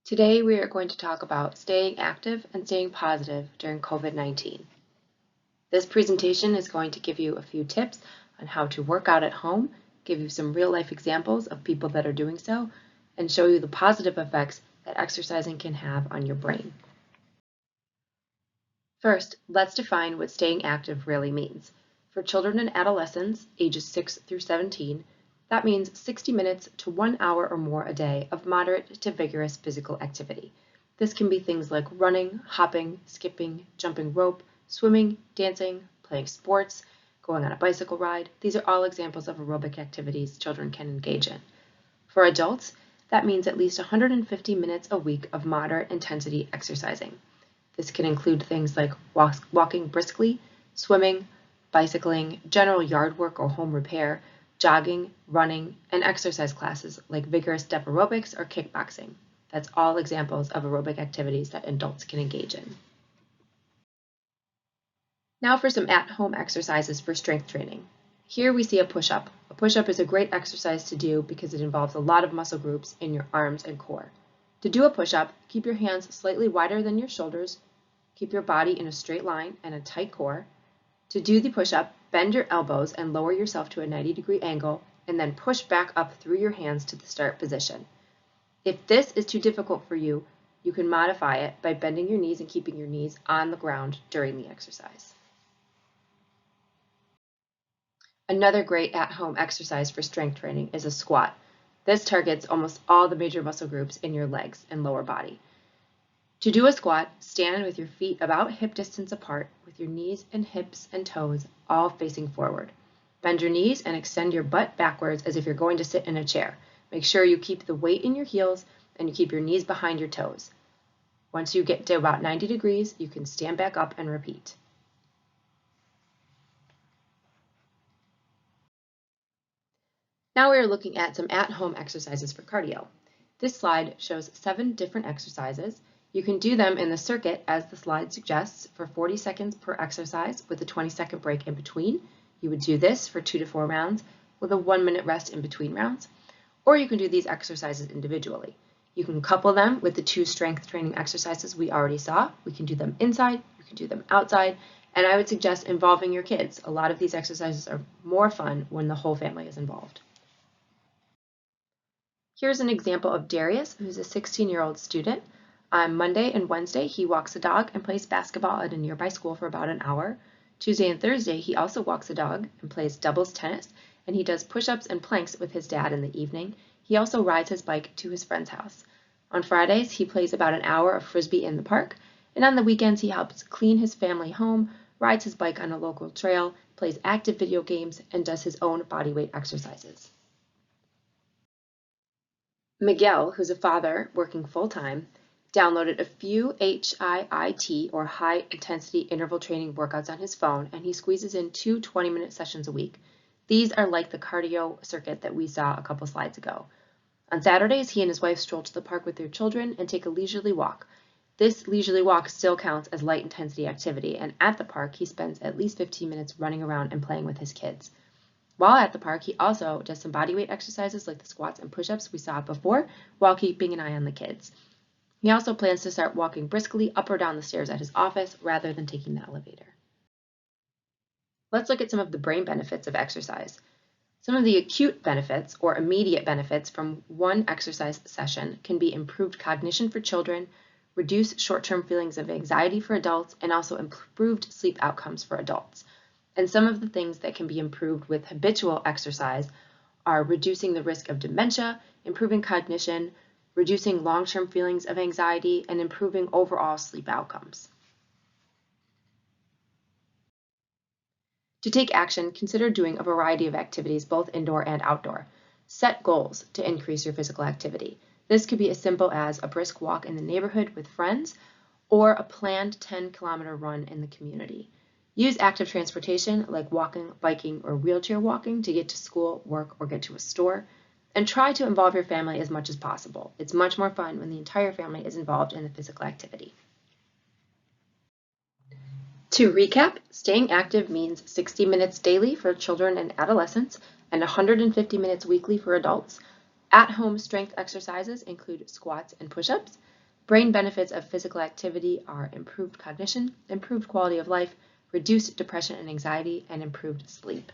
Today we are going to talk about staying active and staying positive during COVID-19. This presentation is going to give you a few tips on how to work out at home, give you some real-life examples of people that are doing so, and show you the positive effects that exercising can have on your brain. First, let's define what staying active really means. For children and adolescents, ages 6 through 17, that means 60 minutes to 1 hour or more a day of moderate to vigorous physical activity. This can be things like running, hopping, skipping, jumping rope, swimming, dancing, playing sports, going on a bicycle ride. These are all examples of aerobic activities children can engage in. For adults, that means at least 150 minutes a week of moderate intensity exercising. This can include things like walking briskly, swimming, bicycling, general yard work or home repair, jogging, running, and exercise classes like vigorous step aerobics or kickboxing. That's all examples of aerobic activities that adults can engage in. Now for some at-home exercises for strength training. Here we see a push-up. A push-up is a great exercise to do because it involves a lot of muscle groups in your arms and core. To do a push-up, keep your hands slightly wider than your shoulders, keep your body in a straight line and a tight core. To do the push-up, bend your elbows and lower yourself to a 90-degree angle, and then push back up through your hands to the start position. If this is too difficult for you, you can modify it by bending your knees and keeping your knees on the ground during the exercise. Another great at-home exercise for strength training is a squat. This targets almost all the major muscle groups in your legs and lower body. To do a squat, stand with your feet about hip distance apart with your knees and hips and toes all facing forward. Bend your knees and extend your butt backwards as if you're going to sit in a chair. Make sure you keep the weight in your heels and you keep your knees behind your toes. Once you get to about 90 degrees, you can stand back up and repeat. Now we are looking at some at-home exercises for cardio. This slide shows 7 different exercises. You can do them in the circuit as the slide suggests for 40 seconds per exercise with a 20-second break in between. You would do this for 2 to 4 rounds with a 1-minute rest in between rounds. Or you can do these exercises individually. You can couple them with the 2 strength training exercises we already saw. We can do them inside, you can do them outside, and I would suggest involving your kids. A lot of these exercises are more fun when the whole family is involved. Here's an example of Darius, who's a 16-year-old student. On Monday and Wednesday, he walks a dog and plays basketball at a nearby school for about an hour. Tuesday and Thursday, he also walks a dog and plays doubles tennis, and he does push-ups and planks with his dad in the evening. He also rides his bike to his friend's house. On Fridays, he plays about an hour of frisbee in the park, and on the weekends, he helps clean his family home, rides his bike on a local trail, plays active video games, and does his own bodyweight exercises. Miguel, who's a father working full-time, downloaded a few HIIT or high intensity interval training workouts on his phone, and he squeezes in 2 20-minute sessions a week. These are like the cardio circuit that we saw a couple slides ago. On Saturdays, he and his wife stroll to the park with their children and take a leisurely walk. This leisurely walk still counts as light intensity activity, and at the park, he spends at least 15 minutes running around and playing with his kids. While at the park, he also does some bodyweight exercises like the squats and push-ups we saw before, while keeping an eye on the kids. He also plans to start walking briskly up or down the stairs at his office rather than taking the elevator. Let's look at some of the brain benefits of exercise. Some of the acute benefits or immediate benefits from one exercise session can be improved cognition for children, reduced short-term feelings of anxiety for adults, and also improved sleep outcomes for adults. And some of the things that can be improved with habitual exercise are reducing the risk of dementia, improving cognition, reducing long-term feelings of anxiety, and improving overall sleep outcomes. To take action, consider doing a variety of activities, both indoor and outdoor. Set goals to increase your physical activity. This could be as simple as a brisk walk in the neighborhood with friends or a planned 10-kilometer run in the community. Use active transportation like walking, biking, or wheelchair walking to get to school, work, or get to a store. And try to involve your family as much as possible. It's much more fun when the entire family is involved in the physical activity. To recap, staying active means 60 minutes daily for children and adolescents and 150 minutes weekly for adults. At-home strength exercises include squats and push-ups. Brain benefits of physical activity are improved cognition, improved quality of life, reduced depression and anxiety, and improved sleep.